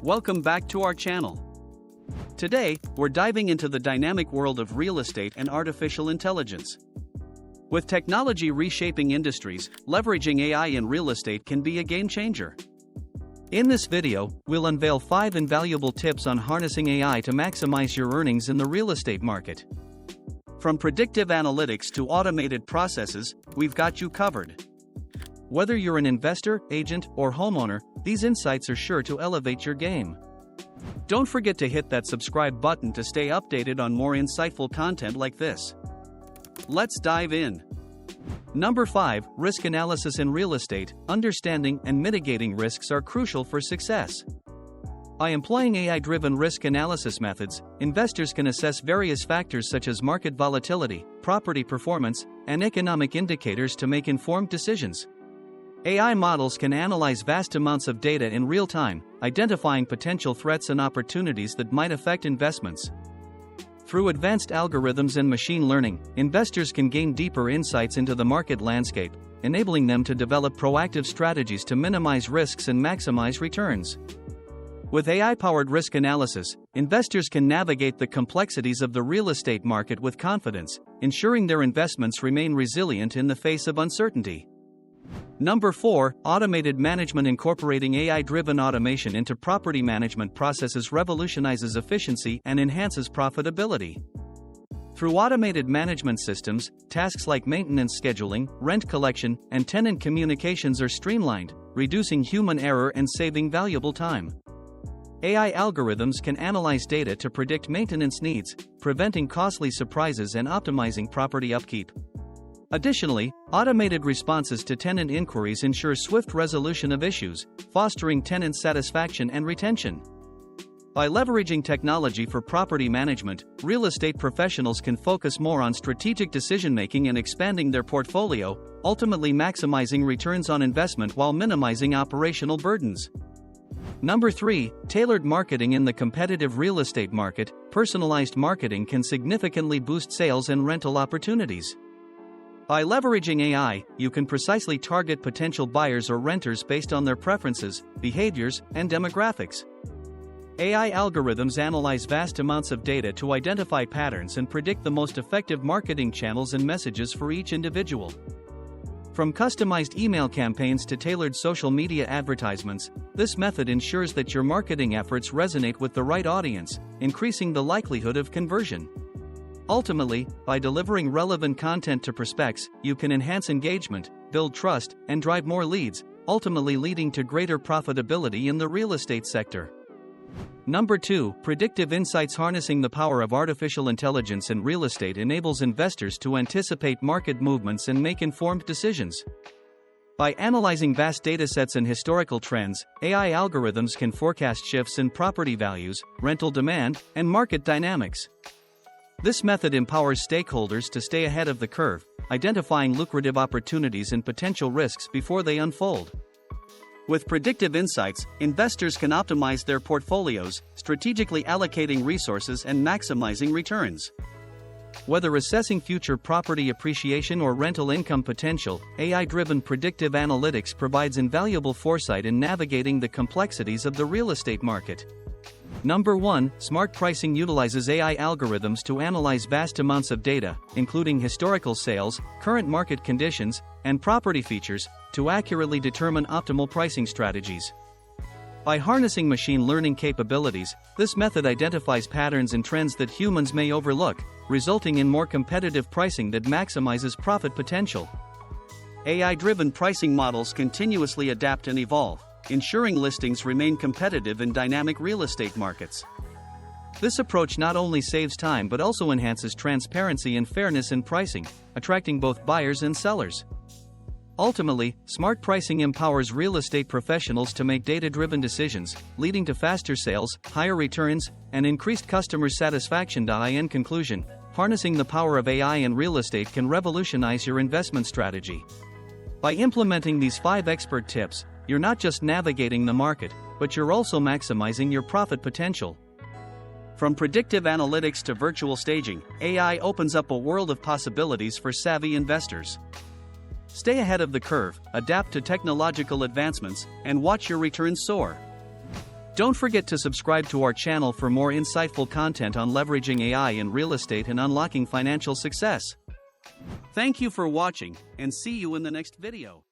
Welcome back to our channel. Today, we're diving into the dynamic world of real estate and artificial intelligence. With technology reshaping industries, leveraging AI in real estate can be a game changer. In this video, we'll unveil 5 invaluable tips on harnessing AI to maximize your earnings in the real estate market. From predictive analytics to automated processes, we've got you covered. Whether you're an investor, agent, or homeowner, these insights are sure to elevate your game. Don't forget to hit that subscribe button to stay updated on more insightful content like this. Let's dive in. Number 5, risk analysis in real estate. Understanding and mitigating risks are crucial for success. By employing AI-driven risk analysis methods, investors can assess various factors such as market volatility, property performance, and economic indicators to make informed decisions. AI models can analyze vast amounts of data in real time, identifying potential threats and opportunities that might affect investments. Through advanced algorithms and machine learning, investors can gain deeper insights into the market landscape, enabling them to develop proactive strategies to minimize risks and maximize returns. With AI-powered risk analysis, investors can navigate the complexities of the real estate market with confidence, ensuring their investments remain resilient in the face of uncertainty. Number 4, automated management. Incorporating AI-driven automation into property management processes revolutionizes efficiency and enhances profitability. Through automated management systems, tasks like maintenance scheduling, rent collection, and tenant communications are streamlined, reducing human error and saving valuable time. AI algorithms can analyze data to predict maintenance needs, preventing costly surprises and optimizing property upkeep. Additionally, automated responses to tenant inquiries ensure swift resolution of issues, fostering tenant satisfaction and retention. By leveraging technology for property management, real estate professionals can focus more on strategic decision-making and expanding their portfolio, ultimately maximizing returns on investment while minimizing operational burdens. Number 3, tailored marketing. In the competitive real estate market, personalized marketing can significantly boost sales and rental opportunities. By leveraging AI, you can precisely target potential buyers or renters based on their preferences, behaviors, and demographics. AI algorithms analyze vast amounts of data to identify patterns and predict the most effective marketing channels and messages for each individual. From customized email campaigns to tailored social media advertisements, this method ensures that your marketing efforts resonate with the right audience, increasing the likelihood of conversion. Ultimately, by delivering relevant content to prospects, you can enhance engagement, build trust, and drive more leads, ultimately leading to greater profitability in the real estate sector. Number 2, predictive insights. Harnessing the power of artificial intelligence in real estate enables investors to anticipate market movements and make informed decisions. By analyzing vast datasets and historical trends, AI algorithms can forecast shifts in property values, rental demand, and market dynamics. This method empowers stakeholders to stay ahead of the curve, identifying lucrative opportunities and potential risks before they unfold. With predictive insights, investors can optimize their portfolios, strategically allocating resources and maximizing returns. Whether assessing future property appreciation or rental income potential, AI-driven predictive analytics provides invaluable foresight in navigating the complexities of the real estate market. Number 1, smart pricing. Utilizes AI algorithms to analyze vast amounts of data, including historical sales, current market conditions, and property features, to accurately determine optimal pricing strategies. By harnessing machine learning capabilities, this method identifies patterns and trends that humans may overlook, resulting in more competitive pricing that maximizes profit potential. AI-driven pricing models continuously adapt and evolve, ensuring listings remain competitive in dynamic real estate markets. This approach not only saves time but also enhances transparency and fairness in pricing, attracting both buyers and sellers. Ultimately, smart pricing empowers real estate professionals to make data-driven decisions, leading to faster sales, higher returns, and increased customer satisfaction. In conclusion, harnessing the power of AI in real estate can revolutionize your investment strategy. By implementing these 5 expert tips, you're not just navigating the market, but you're also maximizing your profit potential. From predictive analytics to virtual staging, AI opens up a world of possibilities for savvy investors. Stay ahead of the curve, adapt to technological advancements, and watch your returns soar. Don't forget to subscribe to our channel for more insightful content on leveraging AI in real estate and unlocking financial success. Thank you for watching, and see you in the next video.